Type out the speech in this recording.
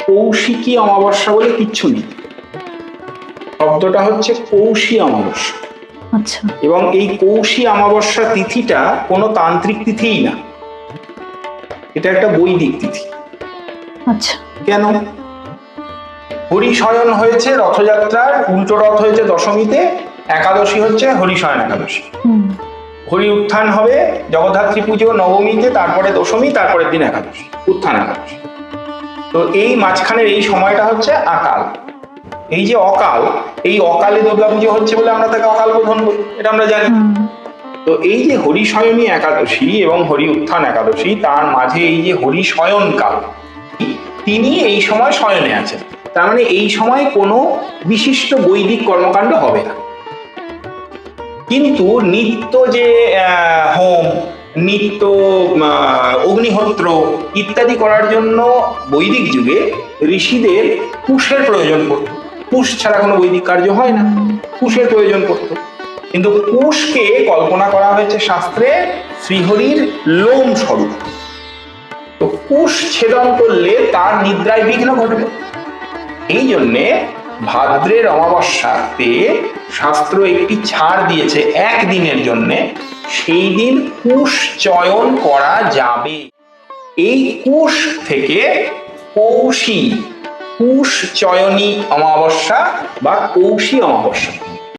কৌশিকী অমাবস্যা বলে কিচ্ছু নেই। শব্দটা হচ্ছে কৌশী অমাবস্যা। আচ্ছা। এবং এই কৌশী অমাবস্যা তিথিটা কোনো তান্ত্রিক তিথিই না, এটা একটা বৈদিক তিথি। আচ্ছা। কেন? হরিশয়ন হয়েছে রথযাত্রার, উল্টো রথ হয়েছে দশমীতে, একাদশী হচ্ছে হরিশয়ন একাদশী। হরি উত্থান হবে জগদ্ধাত্রী পুজো নবমীতে, তারপরে দশমী, তারপরের দিন একাদশী, উত্থান একাদশী। তো এই মাঝখানের এই সময়টা হচ্ছে আকাল। এই যে অকাল, এই অকালে দুর্গাপুজো হচ্ছে বলে আমরা তাকে অকাল বোধন বলি, এটা আমরা জানি। তো এই যে হরিশয়নী একাদশী এবং হরি উত্থান একাদশী, তার মাঝে এই যে হরিশয়ন কাল, তিনি এই সময় শয়নে আছেন, তার মানে এই সময় কোনো বিশিষ্ট বৈদিক কর্মকাণ্ড হবে না। কিন্তু নিত্য যে হোম, নিত্য অগ্নিহোত্র ইত্যাদি করার জন্য বৈদিক যুগে ঋষিদের কুশের প্রয়োজন পড়ত। কুশ ছাড়া কোনো বৈদিক কার্য হয় না, কুশের প্রয়োজন পড়ত। কিন্তু কুশকে কল্পনা করা হয়েছে শাস্ত্রে শ্রীহরির লোম স্বরূপ। তো কুশ ছেদন করলে তার নিদ্রায় বিঘ্ন ঘটবে। এই জন্যে ভাদ্রের অমাবস্যাতে শাস্ত্র একটি ছাড় দিয়েছে একদিনের জন্যে, সেই দিন কুশ চয়ন করা যাবে। এই কুশ থেকে কৌশী, কুশ চয়নী অমাবস্যা বা কৌশী অমাবস্যা।